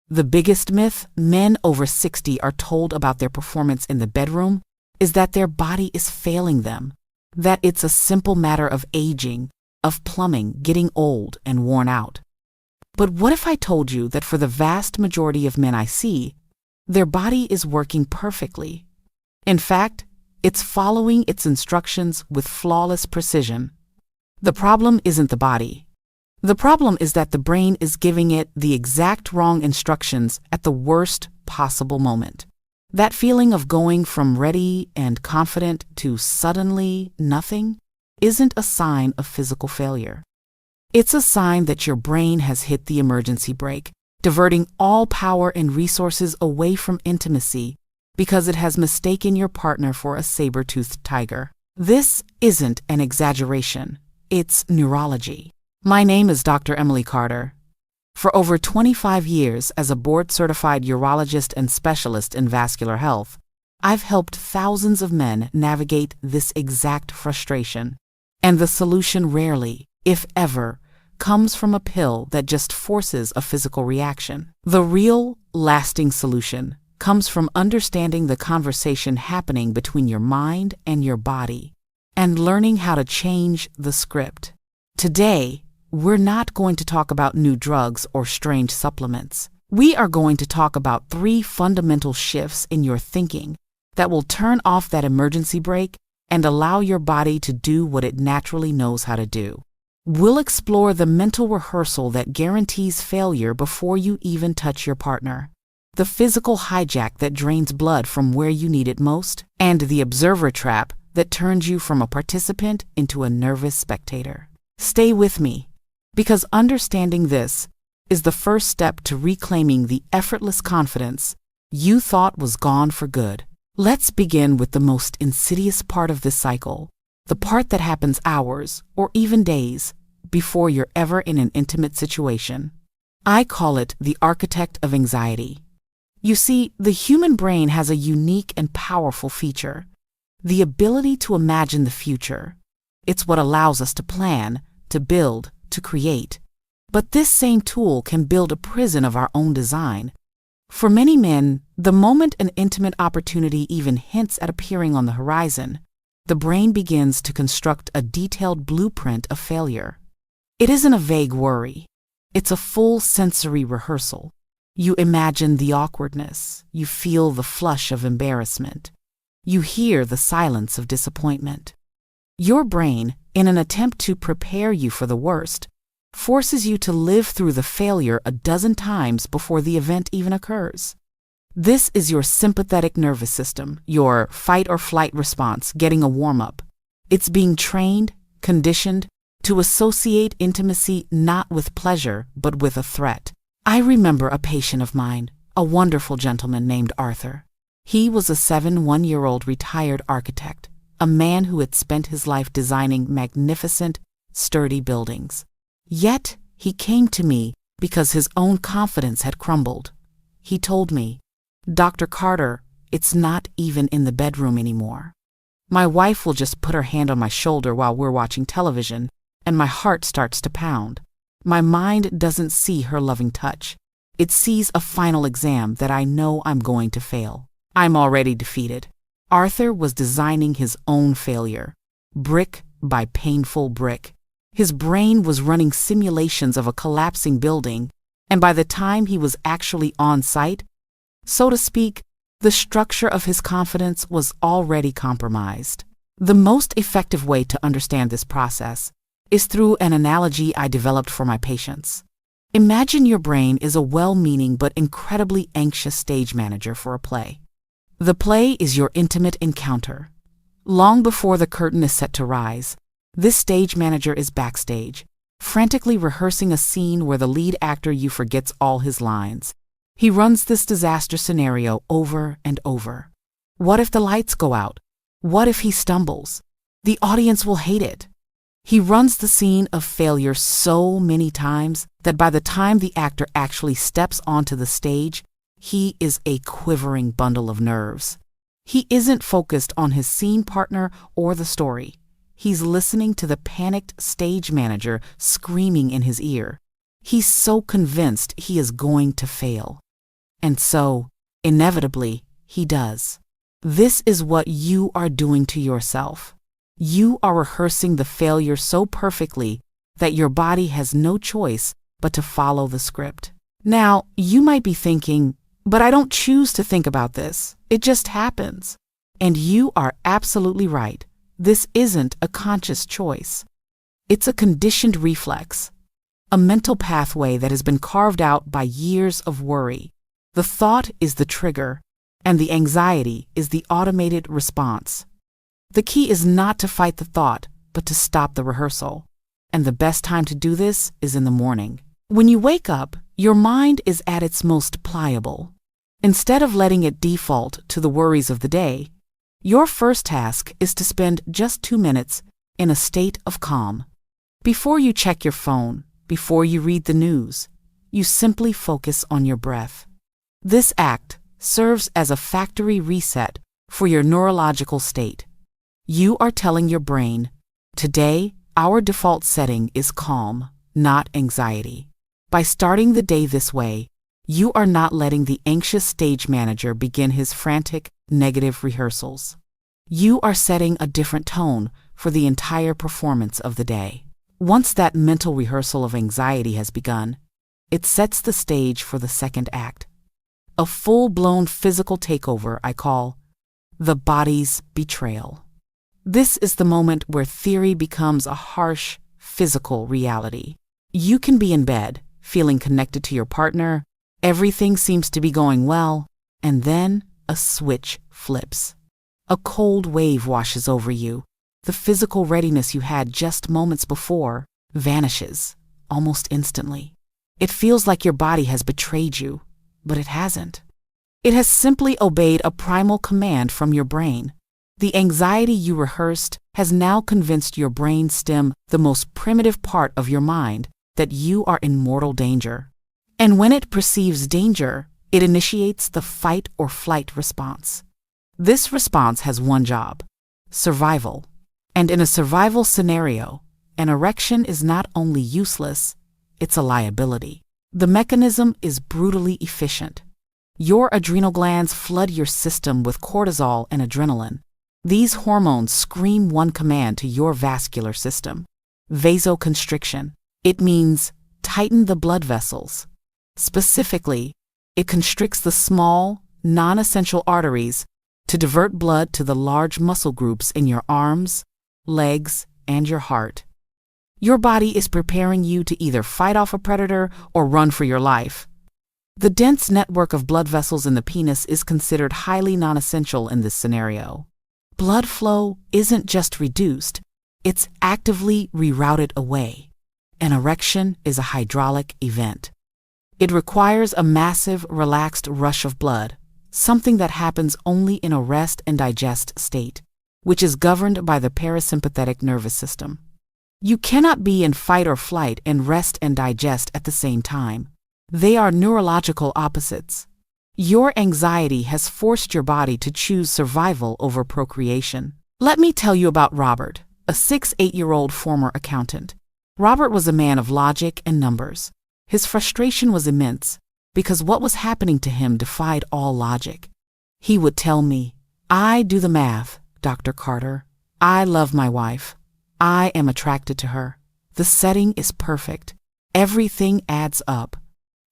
The biggest myth men over 60 are told about their performance in the bedroom is that their body is failing them, that it's a simple matter of aging, of plumbing, getting old and worn out. But what if I told you that for the vast majority of men I see, their body is working perfectly? In fact, it's following its instructions with flawless precision. The problem isn't the body. The problem is that the brain is giving it the exact wrong instructions at the worst possible moment. That feeling of going from ready and confident to suddenly nothing isn't a sign of physical failure. It's a sign that your brain has hit the emergency brake, diverting all power and resources away from intimacy because it has mistaken your partner for a saber-toothed tiger. This isn't an exaggeration. It's neurology. My name is Dr. Emily Carter. For over 25 years as a board-certified urologist and specialist in vascular health, I've helped thousands of men navigate this exact frustration. And the solution rarely, if ever, comes from a pill that just forces a physical reaction. The real, lasting solution comes from understanding the conversation happening between your mind and your body, and learning how to change the script. Today, we're not going to talk about new drugs or strange supplements. We are going to talk about 3 fundamental shifts in your thinking that will turn off that emergency brake and allow your body to do what it naturally knows how to do. We'll explore the mental rehearsal that guarantees failure before you even touch your partner, the physical hijack that drains blood from where you need it most, and the observer trap that turns you from a participant into a nervous spectator. Stay with me, because understanding this is the first step to reclaiming the effortless confidence you thought was gone for good. Let's begin with the most insidious part of this cycle, the part that happens hours or even days before you're ever in an intimate situation. I call it the architect of anxiety. You see, the human brain has a unique and powerful feature, the ability to imagine the future. It's what allows us to plan, to build, to create. But this same tool can build a prison of our own design. For many men, the moment an intimate opportunity even hints at appearing on the horizon, the brain begins to construct a detailed blueprint of failure. It isn't a vague worry. It's a full sensory rehearsal. You imagine the awkwardness. You feel the flush of embarrassment. You hear the silence of disappointment. Your brain, in an attempt to prepare you for the worst, forces you to live through the failure a dozen times before the event even occurs. This is your sympathetic nervous system, your fight or flight response, getting a warm-up. It's being trained, conditioned, to associate intimacy not with pleasure, but with a threat. I remember a patient of mine, a wonderful gentleman named Arthur. He was a 71-year-old retired architect, a man who had spent his life designing magnificent, sturdy buildings. Yet, he came to me because his own confidence had crumbled. He told me, "Dr. Carter, it's not even in the bedroom anymore. My wife will just put her hand on my shoulder while we're watching television, and my heart starts to pound. My mind doesn't see her loving touch. It sees a final exam that I know I'm going to fail. I'm already defeated." Arthur was designing his own failure, brick by painful brick. His brain was running simulations of a collapsing building, and by the time he was actually on site, so to speak, the structure of his confidence was already compromised. The most effective way to understand this process is through an analogy I developed for my patients. Imagine your brain is a well-meaning but incredibly anxious stage manager for a play. The play is your intimate encounter. Long before the curtain is set to rise, this stage manager is backstage, frantically rehearsing a scene where the lead actor forgets all his lines. He runs this disaster scenario over and over. What if the lights go out? What if he stumbles? The audience will hate it. He runs the scene of failure so many times that by the time the actor actually steps onto the stage, he is a quivering bundle of nerves. He isn't focused on his scene partner or the story. He's listening to the panicked stage manager screaming in his ear. He's so convinced he is going to fail. And so, inevitably, he does. This is what you are doing to yourself. You are rehearsing the failure so perfectly that your body has no choice but to follow the script. Now, you might be thinking, but I don't choose to think about this. It just happens. And you are absolutely right. This isn't a conscious choice. It's a conditioned reflex, a mental pathway that has been carved out by years of worry. The thought is the trigger, and the anxiety is the automated response. The key is not to fight the thought, but to stop the rehearsal. And the best time to do this is in the morning. When you wake up, your mind is at its most pliable. Instead of letting it default to the worries of the day, your first task is to spend just 2 minutes in a state of calm. Before you check your phone, before you read the news, you simply focus on your breath. This act serves as a factory reset for your neurological state. You are telling your brain, today, our default setting is calm, not anxiety. By starting the day this way, you are not letting the anxious stage manager begin his frantic, negative rehearsals. You are setting a different tone for the entire performance of the day. Once that mental rehearsal of anxiety has begun, it sets the stage for the second act. A full-blown physical takeover I call the body's betrayal. This is the moment where theory becomes a harsh, physical reality. You can be in bed, feeling connected to your partner, everything seems to be going well, and then a switch flips. A cold wave washes over you. The physical readiness you had just moments before vanishes, almost instantly. It feels like your body has betrayed you, but it hasn't. It has simply obeyed a primal command from your brain. The anxiety you rehearsed has now convinced your brain stem, the most primitive part of your mind, that you are in mortal danger. And when it perceives danger, it initiates the fight or flight response. This response has one job: survival. And in a survival scenario, an erection is not only useless, it's a liability. The mechanism is brutally efficient. Your adrenal glands flood your system with cortisol and adrenaline. These hormones scream one command to your vascular system: vasoconstriction. It means tighten the blood vessels. Specifically, it constricts the small, non-essential arteries to divert blood to the large muscle groups in your arms, legs, and your heart. Your body is preparing you to either fight off a predator or run for your life. The dense network of blood vessels in the penis is considered highly non-essential in this scenario. Blood flow isn't just reduced, it's actively rerouted away. An erection is a hydraulic event. It requires a massive, relaxed rush of blood, something that happens only in a rest and digest state, which is governed by the parasympathetic nervous system. You cannot be in fight or flight and rest and digest at the same time. They are neurological opposites. Your anxiety has forced your body to choose survival over procreation. Let me tell you about Robert, a 8-year-old former accountant. Robert was a man of logic and numbers. His frustration was immense because what was happening to him defied all logic. He would tell me, "I do the math, Dr. Carter. I love my wife. I am attracted to her. The setting is perfect. Everything adds up.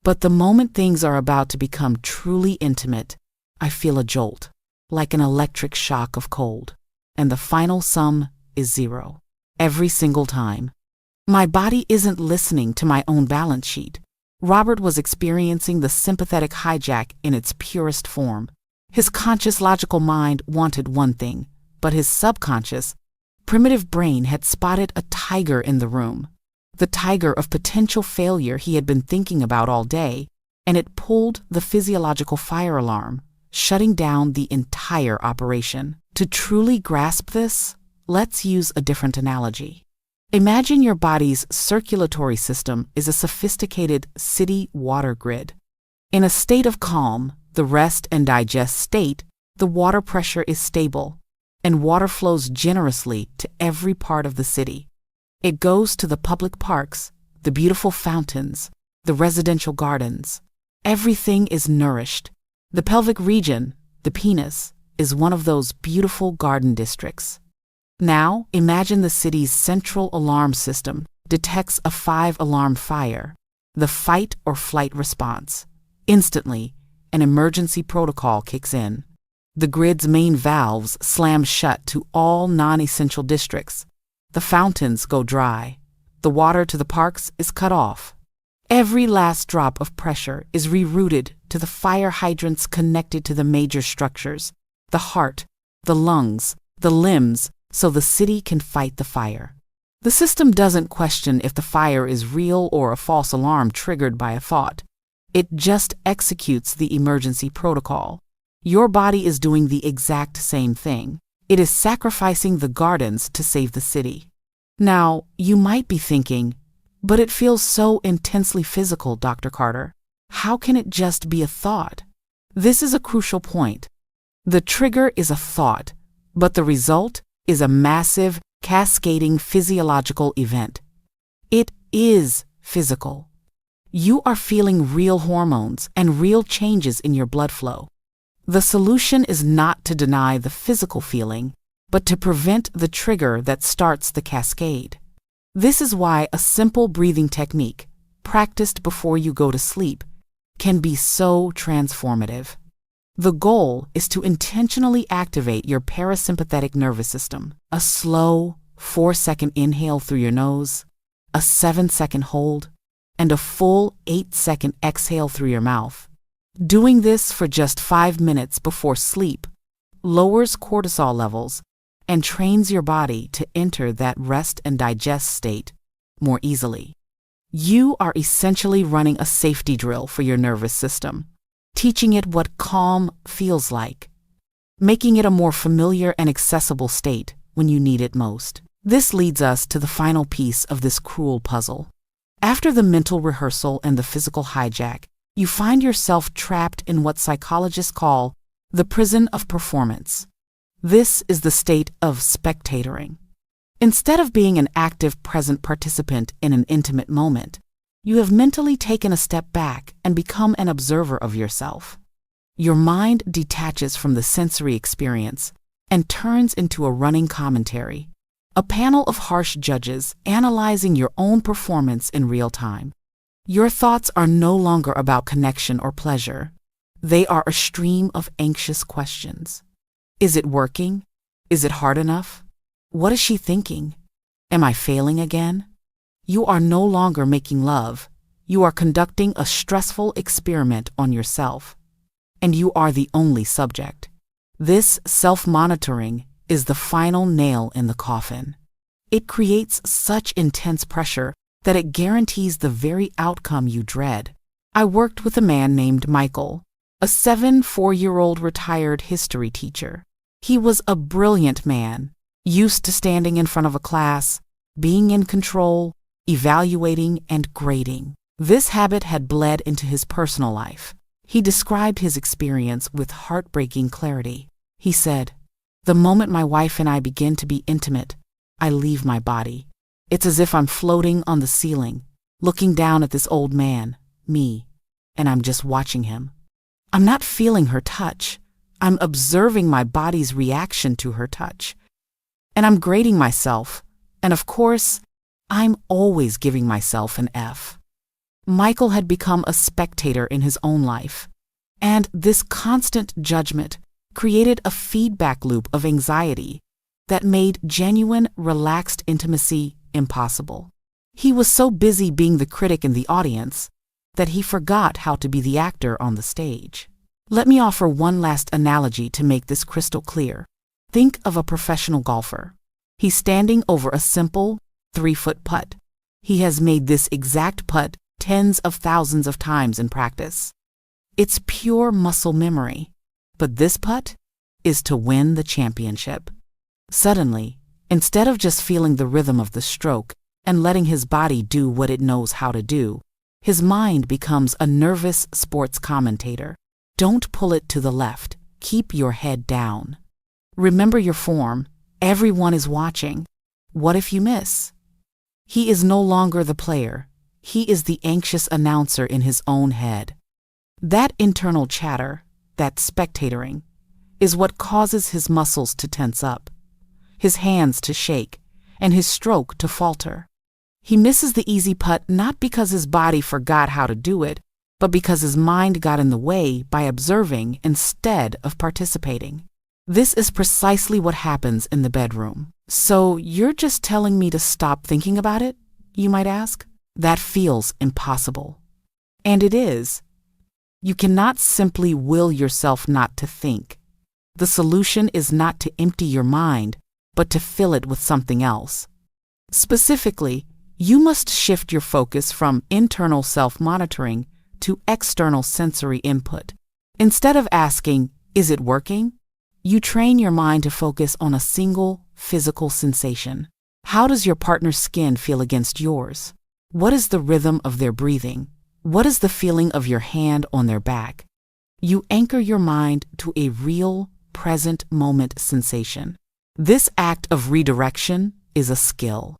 But the moment things are about to become truly intimate, I feel a jolt, like an electric shock of cold. And the final sum is 0. Every single time. My body isn't listening to my own balance sheet." Robert was experiencing the sympathetic hijack in its purest form. His conscious logical mind wanted one thing, but his subconscious, primitive brain had spotted a tiger in the room. The tiger of potential failure he had been thinking about all day, and it pulled the physiological fire alarm, shutting down the entire operation. To truly grasp this, let's use a different analogy. Imagine your body's circulatory system is a sophisticated city water grid. In a state of calm, the rest and digest state, the water pressure is stable, and water flows generously to every part of the city. It goes to the public parks, the beautiful fountains, the residential gardens. Everything is nourished. The pelvic region, the penis, is one of those beautiful garden districts. Now, imagine the city's central alarm system detects a 5-alarm fire, the fight or flight response. Instantly, an emergency protocol kicks in. The grid's main valves slam shut to all non-essential districts. The fountains go dry. The water to the parks is cut off. Every last drop of pressure is rerouted to the fire hydrants connected to the major structures, the heart, the lungs, the limbs, so the city can fight the fire. The system doesn't question if the fire is real or a false alarm triggered by a thought. It just executes the emergency protocol. Your body is doing the exact same thing. It is sacrificing the gardens to save the city. Now, you might be thinking, but it feels so intensely physical, Dr. Carter. How can it just be a thought? This is a crucial point. The trigger is a thought, but the result is a massive, cascading physiological event. It is physical. You are feeling real hormones and real changes in your blood flow. The solution is not to deny the physical feeling, but to prevent the trigger that starts the cascade. This is why a simple breathing technique, practiced before you go to sleep, can be so transformative. The goal is to intentionally activate your parasympathetic nervous system. A slow, 4-second inhale through your nose, a 7-second hold, and a full 8-second exhale through your mouth. Doing this for just 5 minutes before sleep lowers cortisol levels and trains your body to enter that rest and digest state more easily. You are essentially running a safety drill for your nervous system, teaching it what calm feels like, making it a more familiar and accessible state when you need it most. This leads us to the final piece of this cruel puzzle. After the mental rehearsal and the physical hijack, you find yourself trapped in what psychologists call the prison of performance. This is the state of spectatoring. Instead of being an active, present participant in an intimate moment, you have mentally taken a step back and become an observer of yourself. Your mind detaches from the sensory experience and turns into a running commentary, a panel of harsh judges analyzing your own performance in real time. Your thoughts are no longer about connection or pleasure. They are a stream of anxious questions. Is it working? Is it hard enough? What is she thinking? Am I failing again? You are no longer making love. You are conducting a stressful experiment on yourself. And you are the only subject. This self-monitoring is the final nail in the coffin. It creates such intense pressure that it guarantees the very outcome you dread. I worked with a man named Michael, a 4-year-old retired history teacher. He was a brilliant man, used to standing in front of a class, being in control, evaluating, and grading. This habit had bled into his personal life. He described his experience with heartbreaking clarity. He said, "The moment my wife and I begin to be intimate, I leave my body. It's as if I'm floating on the ceiling, looking down at this old man, me, and I'm just watching him. I'm not feeling her touch. I'm observing my body's reaction to her touch. And I'm grading myself, and of course, I'm always giving myself an F." Michael had become a spectator in his own life, and this constant judgment created a feedback loop of anxiety that made genuine, relaxed intimacy impossible. He was so busy being the critic in the audience that he forgot how to be the actor on the stage. Let me offer one last analogy to make this crystal clear. Think of a professional golfer. He's standing over a simple 3-foot putt. He has made this exact putt tens of thousands of times in practice. It's pure muscle memory. But this putt is to win the championship. Suddenly, instead of just feeling the rhythm of the stroke and letting his body do what it knows how to do, his mind becomes a nervous sports commentator. Don't pull it to the left. Keep your head down. Remember your form. Everyone is watching. What if you miss? He is no longer the player. He is the anxious announcer in his own head. That internal chatter, that spectatoring, is what causes his muscles to tense up, his hands to shake, and his stroke to falter. He misses the easy putt not because his body forgot how to do it, but because his mind got in the way by observing instead of participating. This is precisely what happens in the bedroom. So you're just telling me to stop thinking about it, you might ask? That feels impossible. And it is. You cannot simply will yourself not to think. The solution is not to empty your mind, but to fill it with something else. Specifically, you must shift your focus from internal self-monitoring to external sensory input. Instead of asking, "Is it working?" you train your mind to focus on a single physical sensation. How does your partner's skin feel against yours? What is the rhythm of their breathing? What is the feeling of your hand on their back? You anchor your mind to a real, present moment sensation. This act of redirection is a skill.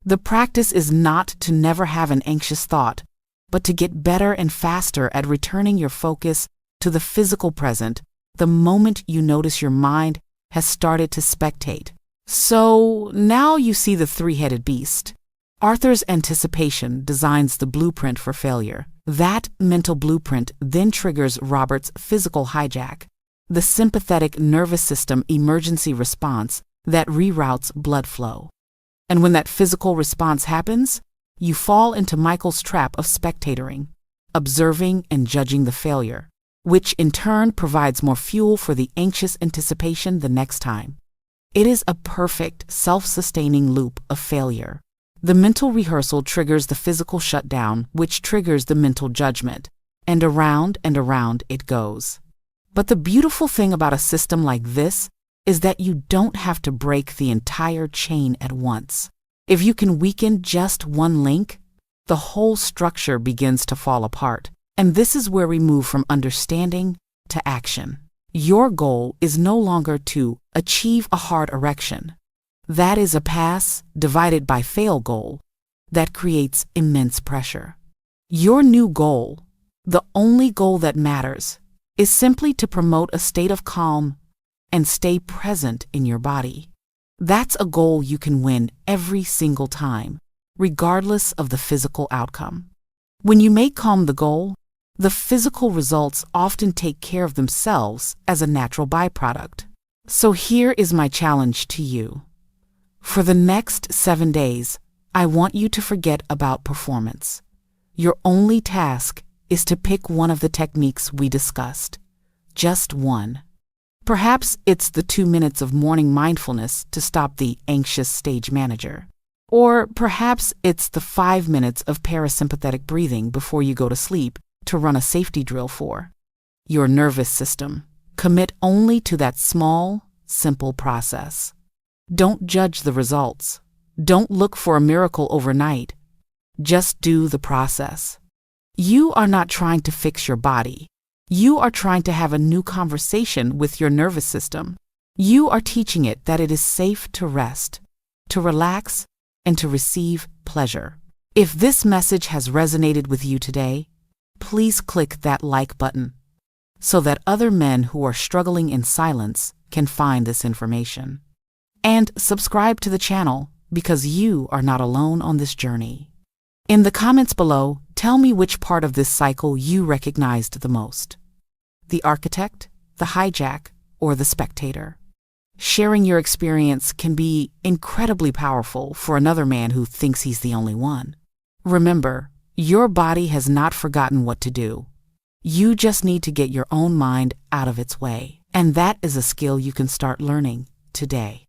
The practice is not to never have an anxious thought, but to get better and faster at returning your focus to the physical present the moment you notice your mind has started to spectate. So now you see the three-headed beast. Arthur's anticipation designs the blueprint for failure. That mental blueprint then triggers Robert's physical hijack, the sympathetic nervous system emergency response that reroutes blood flow. And when that physical response happens, you fall into Michael's trap of spectatoring, observing and judging the failure, which in turn provides more fuel for the anxious anticipation the next time. It is a perfect, self-sustaining loop of failure. The mental rehearsal triggers the physical shutdown, which triggers the mental judgment, and around it goes. But the beautiful thing about a system like this is that you don't have to break the entire chain at once. If you can weaken just one link, the whole structure begins to fall apart. And this is where we move from understanding to action. Your goal is no longer to achieve a hard erection. That is a pass divided by fail goal that creates immense pressure. Your new goal, the only goal that matters, is simply to promote a state of calm and stay present in your body. That's a goal you can win every single time, regardless of the physical outcome. When you make calm the goal, the physical results often take care of themselves as a natural byproduct. So here is my challenge to you. For the next 7 days, I want you to forget about performance. Your only task is to pick one of the techniques we discussed. Just one. Perhaps it's the 2 minutes of morning mindfulness to stop the anxious stage manager. Or perhaps it's the 5 minutes of parasympathetic breathing before you go to sleep to run a safety drill for. Your nervous system. Commit only to that small, simple process. Don't judge the results. Don't look for a miracle overnight. Just do the process. You are not trying to fix your body. You are trying to have a new conversation with your nervous system. You are teaching it that it is safe to rest, to relax, and to receive pleasure. If this message has resonated with you today, please click that like button so that other men who are struggling in silence can find this information. And subscribe to the channel because you are not alone on this journey. In the comments below, tell me which part of this cycle you recognized the most: the architect, the hijack, or the spectator. Sharing your experience can be incredibly powerful for another man who thinks he's the only one. Remember, your body has not forgotten what to do. You just need to get your own mind out of its way. And that is a skill you can start learning today.